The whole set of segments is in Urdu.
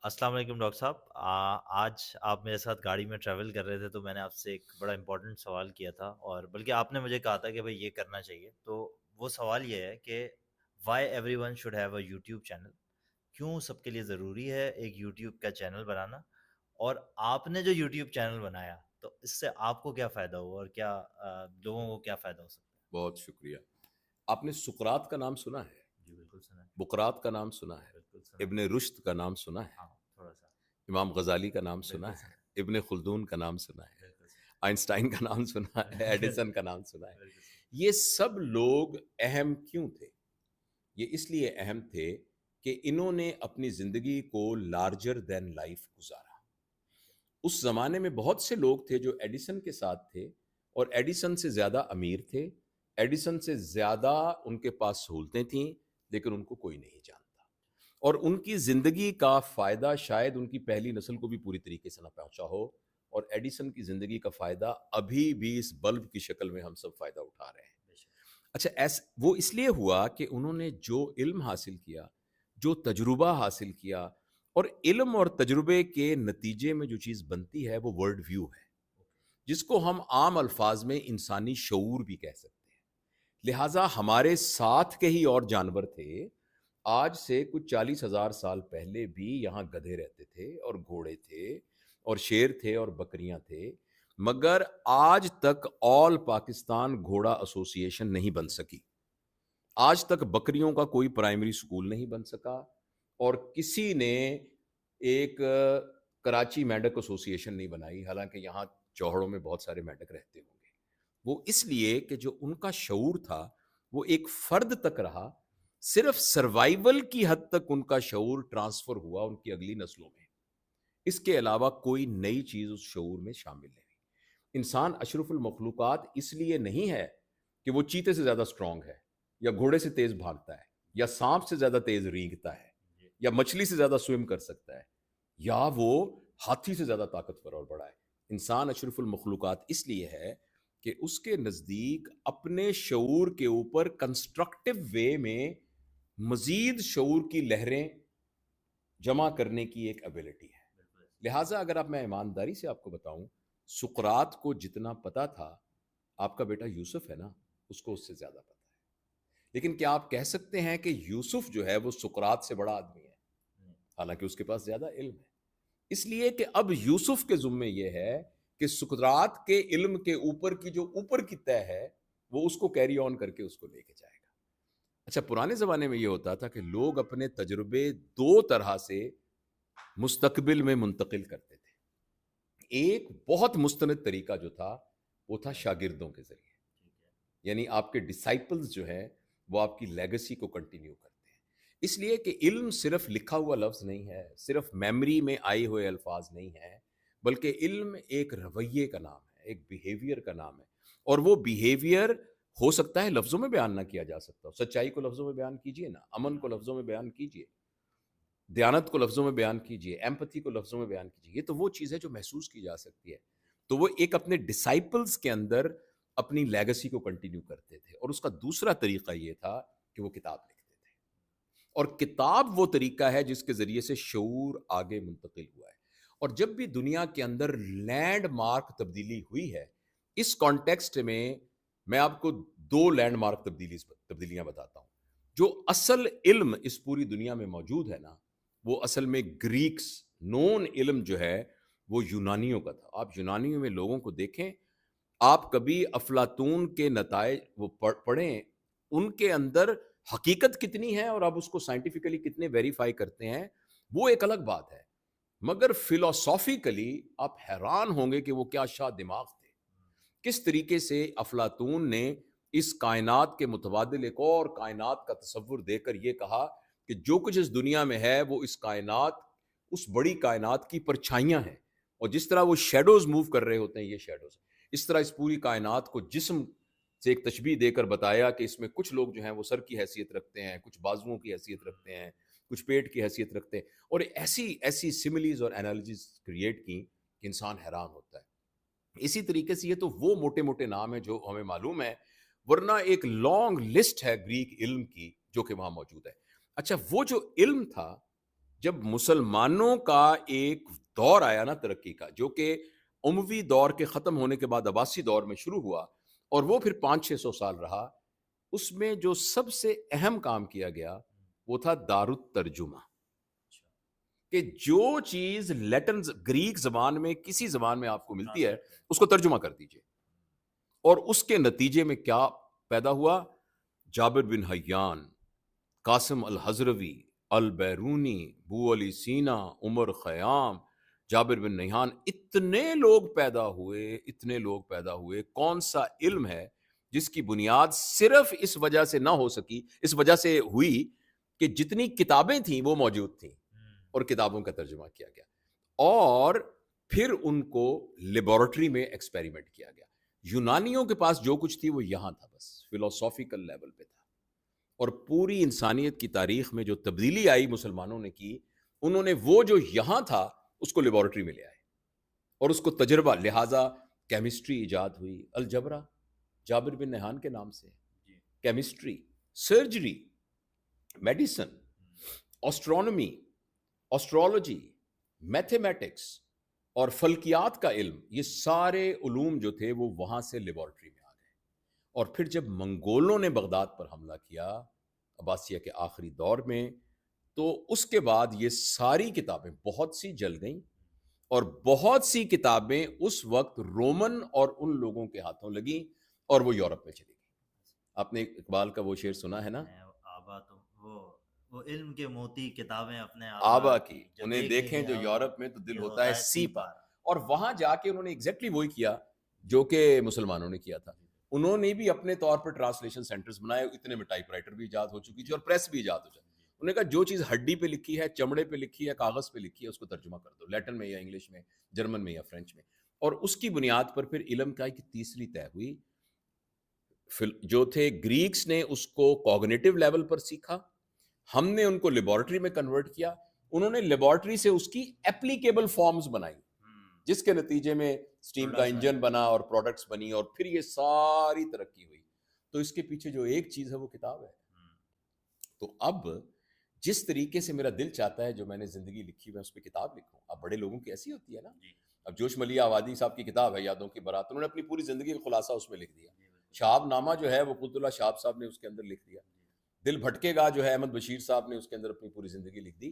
السلام علیکم ڈاکٹر صاحب، آج آپ میرے ساتھ گاڑی میں ٹریول کر رہے تھے تو میں نے آپ سے ایک بڑا امپورٹنٹ سوال کیا تھا، اور بلکہ آپ نے مجھے کہا تھا کہ بھائی یہ کرنا چاہیے. تو وہ سوال یہ ہے کہ why everyone should have a YouTube channel. کیوں سب کے لیے ضروری ہے ایک یوٹیوب کا چینل بنانا؟ اور آپ نے جو یوٹیوب چینل بنایا تو اس سے آپ کو کیا فائدہ ہوا، اور کیا لوگوں کو کیا فائدہ ہو سکتا بہت شکریہ. آپ نے سقراط کا نام سنا ہے؟ ہے؟ جی بالکل سنا ہے. بقراط کا نام سنا ہے؟ بالکل سنا ابن ہے. رشد کا نام سنا ہے؟ ہاں تھوڑا سا. امام غزالی کا نام سنا بالکل سنا ہے؟ ابن خلدون کا نام سنا ہے؟ بالکل سنا آئنسٹائن کا نام سنا ہے؟ ایڈیسن کا نام سنا ہے؟ بالکل سنا. یہ سب لوگ اہم کیوں تھے؟ یہ اس لیے اہم تھے کہ انہوں نے اپنی زندگی کو لارجر دین لائف گزارا. اس زمانے میں بہت سے لوگ تھے جو ایڈیسن کے ساتھ تھے، اور ایڈیسن سے زیادہ امیر تھے، ایڈیسن سے زیادہ ان کے پاس سہولتیں تھیں، لیکن ان کو کوئی نہیں جانتا. اور ان کی زندگی کا فائدہ شاید ان کی پہلی نسل کو بھی پوری طریقے سے نہ پہنچا ہو، اور ایڈیسن کی زندگی کا فائدہ ابھی بھی اس بلب کی شکل میں ہم سب فائدہ اٹھا رہے ہیں. بے شک. اچھا، وہ اس لیے ہوا کہ انہوں نے جو علم حاصل کیا، جو تجربہ حاصل کیا، اور علم اور تجربے کے نتیجے میں جو چیز بنتی ہے وہ ورلڈ ویو ہے، جس کو ہم عام الفاظ میں انسانی شعور بھی کہہ سکتے ہیں. لہٰذا ہمارے ساتھ کے ہی اور جانور تھے. آج سے کچھ 40,000 سال پہلے بھی یہاں گدھے رہتے تھے، اور گھوڑے تھے، اور شیر تھے، اور بکریاں تھے. مگر آج تک آل پاکستان گھوڑا ایسوسی ایشن نہیں بن سکی. آج تک بکریوں کا کوئی پرائمری سکول نہیں بن سکا، اور کسی نے ایک کراچی مینڈک ایسوسی ایشن نہیں بنائی، حالانکہ یہاں چوہڑوں میں بہت سارے مینڈک رہتے ہوں گے. وہ اس لیے کہ جو ان کا شعور تھا وہ ایک فرد تک رہا. صرف سروائیول کی حد تک ان کا شعور ٹرانسفر ہوا ان کی اگلی نسلوں میں. اس کے علاوہ کوئی نئی چیز اس شعور میں شامل نہیں. انسان اشرف المخلوقات اس لیے نہیں ہے کہ وہ چیتے سے زیادہ سٹرونگ ہے، یا گھوڑے سے تیز بھاگتا ہے، یا سانپ سے زیادہ تیز رینگتا ہے، یا مچھلی سے زیادہ سوئم کر سکتا ہے، یا وہ ہاتھی سے زیادہ طاقتور اور بڑا ہے. انسان اشرف المخلوقات اس لیے ہے کہ اس کے نزدیک اپنے شعور کے اوپر کنسٹرکٹیو وے میں مزید شعور کی لہریں جمع کرنے کی ایک ایبلٹی ہے. لہٰذا اگر اب میں ایمانداری سے آپ کو بتاؤں، سقراط کو جتنا پتا تھا، آپ کا بیٹا یوسف ہے نا، اس کو اس سے زیادہ پتا ہے. لیکن کیا آپ کہہ سکتے ہیں کہ یوسف جو ہے وہ سقراط سے بڑا آدمی ہے؟ حالانکہ اس کے پاس زیادہ علم ہے. اس لیے کہ اب یوسف کے ذمے یہ ہے کہ سقراط کے علم کے اوپر کی جو اوپر کی طے ہے وہ اس کو کیری آن کر کے اس کو لے کے جائے گا. اچھا، پرانے زمانے میں یہ ہوتا تھا کہ لوگ اپنے تجربے دو طرح سے مستقبل میں منتقل کرتے تھے. ایک بہت مستند طریقہ جو تھا وہ تھا شاگردوں کے ذریعے، یعنی آپ کے ڈسائپلز جو ہیں وہ آپ کی لیگسی کو کنٹینیو کرتے ہیں. اس لیے کہ علم صرف لکھا ہوا لفظ نہیں ہے، صرف میمری میں آئے ہوئے الفاظ نہیں ہیں، بلکہ علم ایک رویے کا نام ہے، ایک بیہیویئر کا نام ہے. اور وہ بیہیویئر ہو سکتا ہے لفظوں میں بیان نہ کیا جا سکتا ہو. سچائی کو لفظوں میں بیان کیجئے نا، امن کو لفظوں میں بیان کیجئے، دیانت کو لفظوں میں بیان کیجئے، ایمپتھی کو لفظوں میں بیان کیجئے. یہ تو وہ چیز ہے جو محسوس کی جا سکتی ہے. تو وہ ایک اپنے ڈسائپلز کے اندر اپنی لیگسی کو کنٹینیو کرتے تھے. اور اس کا دوسرا طریقہ یہ تھا کہ وہ کتاب لکھتے تھے. اور کتاب وہ طریقہ ہے جس کے ذریعے سے شعور آگے منتقل ہوا ہے. اور جب بھی دنیا کے اندر لینڈ مارک تبدیلی ہوئی ہے، اس کانٹیکسٹ میں آپ کو دو لینڈ مارک تبدیلیاں بتاتا ہوں. جو اصل علم اس پوری دنیا میں موجود ہے نا، وہ اصل میں گریکس نون علم جو ہے وہ یونانیوں کا تھا. آپ یونانیوں میں لوگوں کو دیکھیں، آپ کبھی افلاطون کے نتائج وہ پڑھیں، ان کے اندر حقیقت کتنی ہے اور آپ اس کو سائنٹیفکلی کتنے ویریفائی کرتے ہیں وہ ایک الگ بات ہے. مگر فلسافیکلی آپ حیران ہوں گے کہ وہ کیا شاہ دماغ تھے. کس طریقے سے افلاطون نے اس کائنات کے متبادل ایک اور کائنات کا تصور دے کر یہ کہا کہ جو کچھ اس دنیا میں ہے وہ اس کائنات، اس بڑی کائنات کی پرچھائیاں ہیں. اور جس طرح وہ شیڈوز موو کر رہے ہوتے ہیں، یہ شیڈوز، اس طرح اس پوری کائنات کو جسم سے ایک تشبیہ دے کر بتایا کہ اس میں کچھ لوگ جو ہیں وہ سر کی حیثیت رکھتے ہیں، کچھ بازوؤں کی حیثیت رکھتے ہیں، کچھ پیٹ کی حیثیت رکھتے ہیں. اور ایسی سملیز اور انالوجیز کریٹ کی کہ انسان حیران ہوتا ہے. اسی طریقے سے یہ تو وہ موٹے موٹے نام ہیں جو ہمیں معلوم ہے، ورنہ ایک لانگ لسٹ ہے گریک علم کی جو کہ وہاں موجود ہے. اچھا، وہ جو علم تھا جب مسلمانوں کا ایک دور آیا نا ترقی کا، جو کہ اموی دور کے ختم ہونے کے بعد عباسی دور میں شروع ہوا اور وہ پھر 500-600 سال رہا، اس میں جو سب سے اہم کام کیا گیا وہ تھا دارالترجمہ، کہ جو چیز لیٹن گریک زبان میں کسی زبان میں آپ کو ملتی ہے اس کو ترجمہ کر دیجئے. اور اس کے نتیجے میں کیا پیدا ہوا؟ جابر بن حیان، قاسم الحضروی، البیرونی، بو علی سینا، عمر خیام، جابر بن نہیان، اتنے لوگ پیدا ہوئے. کون سا علم ہے جس کی بنیاد صرف اس وجہ سے نہ ہو سکی، اس وجہ سے ہوئی کہ جتنی کتابیں تھیں وہ موجود تھیں اور کتابوں کا ترجمہ کیا گیا، اور پھر ان کو لیبارٹری میں ایکسپیریمنٹ کیا گیا. یونانیوں کے پاس جو کچھ تھی وہ یہاں تھا، بس فلسافیکل لیول پہ تھا. اور پوری انسانیت کی تاریخ میں جو تبدیلی آئی مسلمانوں نے کی، انہوں نے وہ جو یہاں تھا اس کو لیبارٹری میں لے آئے اور اس کو تجربہ، لہٰذا کیمسٹری ایجاد ہوئی، الجبرا جابر بن نہان کے نام سے، کیمسٹری، سرجری، میڈیسن، اسٹرونومی، اسٹرولوجی، میتھمیٹکس اور فلکیات کا علم، یہ سارے علوم جو تھے وہ وہاں سے لیبارٹری میں آ گئے. اور پھر جب منگولوں نے بغداد پر حملہ کیا عباسیہ کے آخری دور میں، تو اس کے بعد یہ ساری کتابیں بہت سی جل گئیں، اور بہت سی کتابیں اس وقت رومن اور ان لوگوں کے ہاتھوں لگیں اور وہ یورپ میں چلی گئیں. آپ نے اقبال کا وہ شعر سنا ہے نا، آبا تو وہ علم کے موتی کتابیں اپنے آبا کی انہیں دیکھیں جو یورپ میں تو دل ہوتا ہے سی پار. اور وہاں جا کے انہوں نے ایگزیکٹلی وہی کیا جو کہ مسلمانوں نے کیا تھا. انہوں نے بھی اپنے طور پر ٹرانسلیشن سینٹرز بنائے، اتنے میں ٹائپ رائٹر بھی ایجاد ہو چکی تھی اور پریس بھی ایجاد ہو جاتی. انہوں نے کہا جو چیز ہڈی پہ لکھی ہے، چمڑے پہ لکھی ہے، کاغذ پہ لکھی ہے، اس کو ترجمہ کر دو، لیٹن میں یا انگلش میں، جرمن میں یا فرینچ میں. اور اس کی بنیاد پر پھر علم کا ایک تیسری طے ہوئی. جو تھے گریکس نے اس کو کوگنیٹو لیول پر سیکھا، ہم نے ان کو لیبارٹری میں کنورٹ کیا، انہوں نے لیبارٹری سے اس کی اپلیکیبل فارمز بنائی، جس کے نتیجے میں اسٹیم کا انجن بنا اور پروڈکٹس بنی، اور پھر یہ ساری ترقی ہوئی. تو اس کے پیچھے جو ایک چیز ہے وہ کتاب ہے. تو اب جس طریقے سے میرا دل چاہتا ہے جو میں نے زندگی لکھی میں اس پہ کتاب لکھوں. اب بڑے لوگوں کی ایسی ہوتی ہے نا، اب جوش ملیح آبادی صاحب کی کتاب ہے یادوں کی بارات، انہوں نے اپنی پوری زندگی کا خلاصہ اس میں لکھ دیا. شہاب نامہ جو ہے وہ قطب اللہ شہاب صاحب نے اس کے اندر لکھ دیا. دل بھٹکے گا جو ہے احمد بشیر صاحب نے اس کے اندر اپنی پوری زندگی لکھ دی.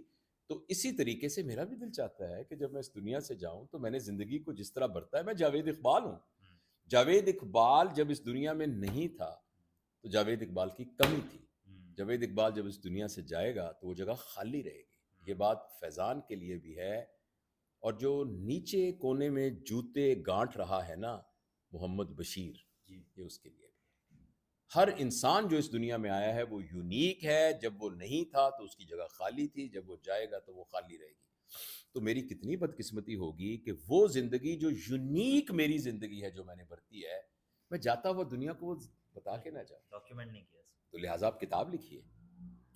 تو اسی طریقے سے میرا بھی دل چاہتا ہے کہ جب میں اس دنیا سے جاؤں تو میں نے زندگی کو جس طرح برتا ہے، میں جاوید اقبال ہوں. جاوید اقبال جب اس دنیا میں نہیں تھا تو جاوید اقبال کی کمی تھی. جاوید اقبال جب اس دنیا سے جائے گا تو وہ جگہ خالی رہے گی. یہ بات فیضان کے لیے بھی ہے، اور جو نیچے کونے میں جوتے گانٹ رہا ہے نا محمد بشیر، یہ اس کے لیے بھی. ہر انسان جو اس دنیا میں آیا ہے وہ یونیک ہے. جب وہ نہیں تھا تو اس کی جگہ خالی تھی، جب وہ جائے گا تو وہ خالی رہے گی. تو میری کتنی بدقسمتی ہوگی کہ وہ زندگی جو یونیک میری زندگی ہے جو میں نے برتی ہے، میں جاتا ہوا دنیا کو بتا کے نہ جاؤں، ڈاکیومنٹ نہیں کیا. تو لہٰذا آپ کتاب لکھیے.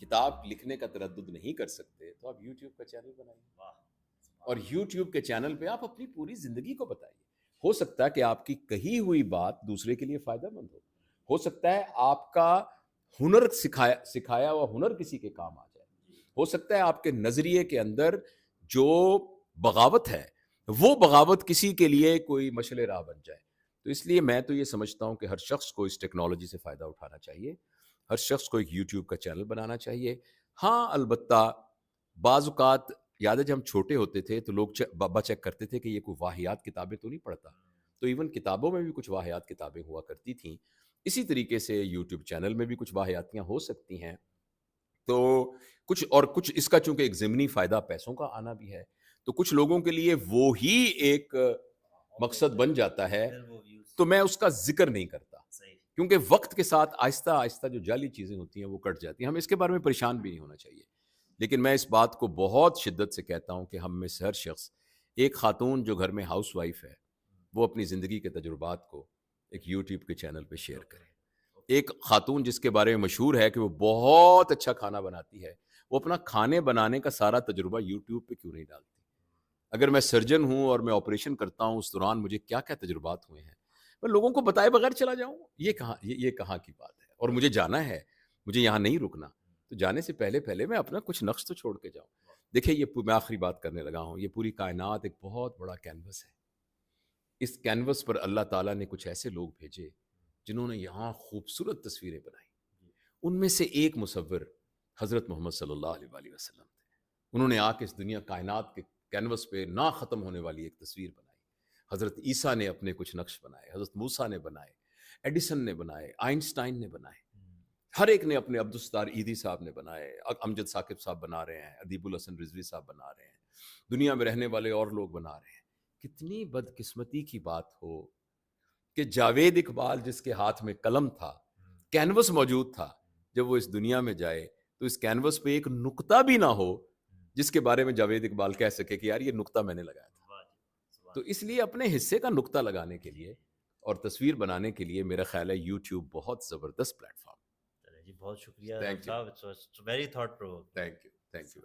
کتاب لکھنے کا تردد نہیں کر سکتے تو آپ یوٹیوب کا چینل بنائیے، اور یوٹیوب کے چینل پہ آپ اپنی پوری زندگی کو بتائیے. ہو سکتا ہے کہ آپ کی کہی ہوئی بات دوسرے کے لیے فائدہ مند ہو سکتا ہے آپ کا ہنر سکھایا ہوا ہنر کسی کے کام آ جائے، ہو سکتا ہے آپ کے نظریے کے اندر جو بغاوت ہے وہ بغاوت کسی کے لیے کوئی مشعل راہ بن جائے. تو اس لیے میں تو یہ سمجھتا ہوں کہ ہر شخص کو اس ٹیکنالوجی سے فائدہ اٹھانا چاہیے، ہر شخص کو ایک یوٹیوب کا چینل بنانا چاہیے. ہاں البتہ بعض اوقات یاد ہے جب ہم چھوٹے ہوتے تھے تو لوگ بابا چیک کرتے تھے کہ یہ کوئی واہیات کتابیں تو نہیں پڑھتا، تو ایون کتابوں میں بھی کچھ واہیات کتابیں ہوا کرتی تھیں. اسی طریقے سے یوٹیوب چینل میں بھی کچھ واہیاتیاں ہو سکتی ہیں. تو کچھ اس کا چونکہ ایک ضمنی فائدہ پیسوں کا آنا بھی ہے، تو کچھ لوگوں کے لیے وہ ہی ایک مقصد بن جاتا ہے، تو میں اس کا ذکر نہیں کرتا، کیونکہ وقت کے ساتھ آہستہ آہستہ جو جعلی چیزیں ہوتی ہیں وہ کٹ جاتی ہیں. ہمیں اس کے بارے میں پریشان بھی نہیں ہونا چاہیے. لیکن میں اس بات کو بہت شدت سے کہتا ہوں کہ ہم میں سے ہر شخص، ایک خاتون جو گھر میں ہاؤس وائف ہے، وہ اپنی زندگی کے تجربات کو ایک یوٹیوب کے چینل پہ شیئر کرے. ایک خاتون جس کے بارے میں مشہور ہے کہ وہ بہت اچھا کھانا بناتی ہے، وہ اپنا کھانے بنانے کا سارا تجربہ یوٹیوب پہ کیوں نہیں ڈالتی؟ اگر میں سرجن ہوں اور میں آپریشن کرتا ہوں، اس دوران مجھے کیا کیا تجربات ہوئے ہیں، میں لوگوں کو بتائے بغیر چلا جاؤں؟ یہ کہاں کی بات ہے؟ اور مجھے جانا ہے، مجھے یہاں نہیں رکنا، تو جانے سے پہلے میں اپنا کچھ نقش تو چھوڑ کے جاؤں. دیکھیں یہ میں آخری بات کرنے لگا ہوں، یہ پوری کائنات ایک بہت بڑا کینوس ہے. اس کینوس پر اللہ تعالیٰ نے کچھ ایسے لوگ بھیجے جنہوں نے یہاں خوبصورت تصویریں بنائی. ان میں سے ایک مصور حضرت محمد صلی اللہ علیہ وآلہ وسلم تھے. انہوں نے آ کے اس دنیا کائنات کے کینوس پہ نہ ختم ہونے والی ایک تصویر بنائی. حضرت عیسیٰ نے اپنے کچھ نقش بنائے، حضرت موسیٰ نے بنائے، ایڈیسن نے بنائے، آئنسٹائن نے بنائے، ہر ایک نے اپنے، عبدالستار ایدھی صاحب نے بنائے، امجد ثاقب صاحب بنا رہے ہیں، ادیب الحسن رضوی صاحب بنا رہے ہیں، دنیا میں رہنے والے اور لوگ بنا رہے ہیں. کتنی بدقسمتی کی بات ہو کہ جاوید اقبال جس کے ہاتھ میں قلم تھا، کینوس موجود تھا، جب وہ اس دنیا میں جائے تو اس کینوس پہ ایک نقطہ بھی نہ ہو جس کے بارے میں جاوید اقبال کہہ سکے کہ یار یہ نقطہ میں نے لگایا تھا. تو اس لیے اپنے حصے کا نقطہ لگانے کے لیے اور تصویر بنانے کے لیے میرا خیال ہے یوٹیوب بہت زبردست پلیٹ فارم. جی بہت شکریہ تھینک یو، صاحب، very thought provoking. Thank you, thank you.